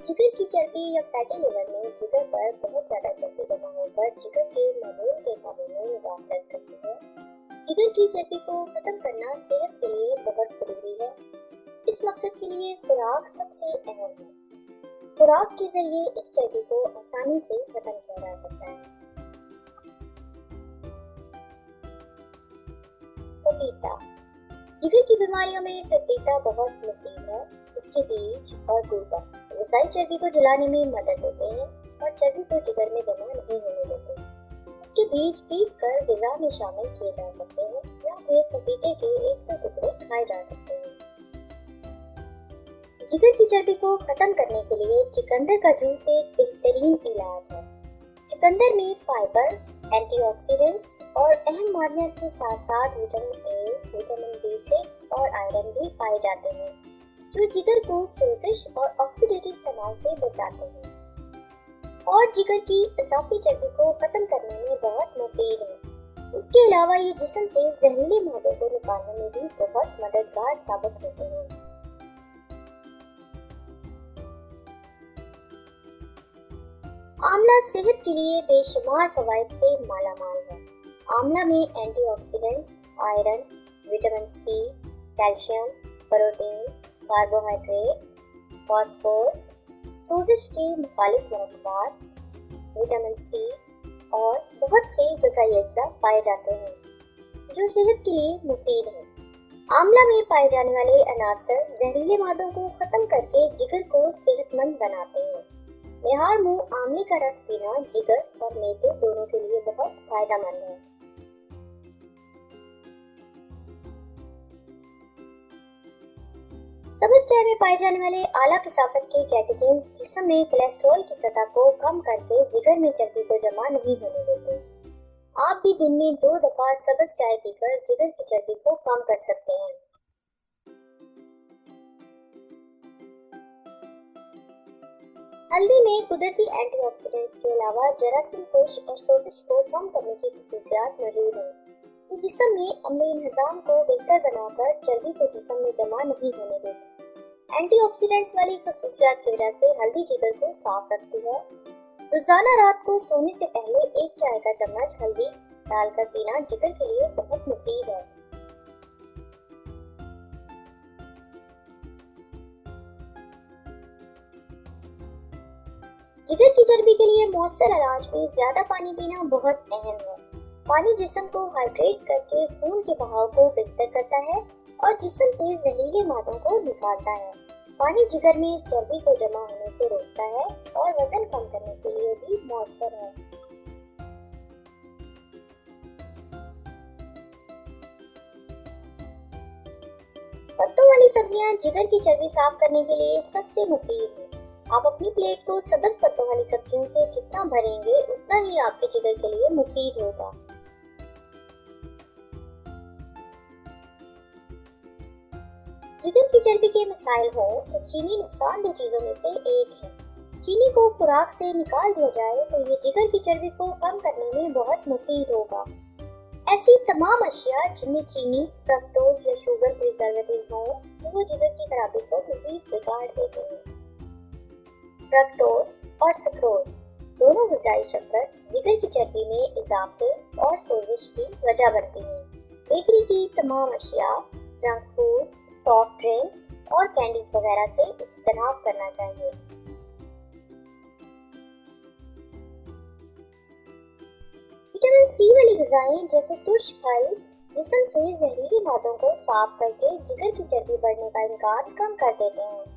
जिगर की चर्बी या फैटी लिवर में जिगर पर बहुत ज्यादा चर्बी जमा होकर जिगर के मॉड्यूल के काबू में मुदाखलत करती है। जिगर की चर्बी को खत्म करना सेहत के लिए बहुत जरूरी है। इस मकसद के लिए खुराक सबसे अहम है। खुराक के जरिए इस चर्बी को आसानी से खत्म किया जा सकता है। पपीता। जिगर की बीमारियों में पपीता बहुत मुफीद है। इसके बीज और गूदा गसाई चर्बी को जलाने में मदद देते हैं और चर्बी को जिगर में जमा नहीं होने देते। इसके बीज पीसकर ग़िज़ा में शामिल किए जा सकते हैं या फिर पपीते के एक दो टुकड़े खाए जा सकते हैं। जिगर की चर्बी को खत्म करने के लिए चुकंदर का जूस एक बेहतरीन इलाज है। चुकंदर में फाइबर, एंटीऑक्सीडेंट्स और अहम मादनियात के साथ साथ विटामिन ए, विटामिन B6 और आयरन भी पाए जाते हैं, जो जिगर को सोजिश और ऑक्सीडेटिव तनाव से बचाते हैं और जिगर की इजाफी चर्बी को खत्म करने में बहुत मुफीद है। इसके अलावा ये जिस्म से जहरीले मादों को निकालने में भी बहुत मददगार साबित होते हैं। आंवला सेहत के लिए बेशुमार फवाइद से मालामाल है। आंवला में antioxidants, iron, vitamin C, calcium, protein, carbohydrate, phosphorus, सोजिश के मुखालिफ मरकबात, विटामिन सी और बहुत से ग़िज़ाई अज्जा पाए जाते हैं जो सेहत के लिए मुफीद हैं। आंवला में पाए जाने वाले अनासर जहरीले मादों को खत्म करके जिगर को सेहतमंद बनाते हैं। निहार मुंह आंवले का रस पीना जिगर और मैदे दोनों के लिए बहुत फायदेमंद है। सब्ज़ चाय में पाए जाने वाले आला कसाफत के कैटेचिन्स जिस्म में कोलेस्ट्रॉल की सतह को कम करके जिगर में चर्बी को जमा नहीं होने देते। आप भी दिन में 2 दफा सब्ज़ चाय पीकर जिगर की चर्बी को कम कर सकते हैं। हल्दी में कुदरती एंटीऑक्सीडेंट्स के अलावा जरासीम कुश और सोजिश को कम करने की खुसूसियात मौजूद हैं। ये जिस्म में अम्ल इंहिज़ाम को बेहतर बनाकर चर्बी को जिस्म में जमा नहीं होने देती। एंटीऑक्सीडेंट्स वाली खुसूसियात की वजह से हल्दी जिगर को साफ रखती है। रोजाना रात को सोने से पहले 1 चाय का चम्मच हल्दी डालकर पीना जिगर के लिए बहुत मुफीद है। जिगर की चर्बी के लिए मौसर इलाज में ज्यादा पानी पीना बहुत अहम है। पानी जिस्म को हाइड्रेट करके खून के बहाव को बेहतर करता है और जिस्म से जहरीले मादों को निकालता है। पानी जिगर में चर्बी को जमा होने से रोकता है और वजन कम करने के लिए भी मौसर है। पत्तों वाली सब्जियां जिगर की चर्बी साफ करने के लिए सबसे मुफीद है। आप अपनी प्लेट को सब्ज़ पत्तों वाली सब्जियों से जितना भरेंगे उतना ही आपके जिगर के लिए मुफीद होगा। जिगर की चर्बी के मसाइल हो तो चीनी नुकसानदेह चीजों में से एक है। चीनी को खुराक से निकाल दिया जाए तो ये जिगर की चर्बी को कम करने में बहुत मुफीद होगा। ऐसी तमाम अशिया जिनमें चीनी, फ्रक्टोज या शुगर प्रिजर्वेटिव्स हों तो वो जिगर की खराबी को मज़ीद बिगाड़ देते हैं। फ्रक्टोज और सुक्रोज दोनों ग़िज़ाई शक्कर जिगर की चर्बी में इजाफे और सोजिश की वजह बनती हैं। बेकरी की तमाम अशिया, जंक फूड, सॉफ्ट ड्रिंक्स और कैंडीज वगैरह से इज्तनाब करना चाहिए। विटामिन सी वाली ग़िज़ाएं जैसे तुर्श फल जिस्म से जहरीली मादों को साफ करके जिगर की चर्बी बढ़ने का इम्कान कम कर देते हैं।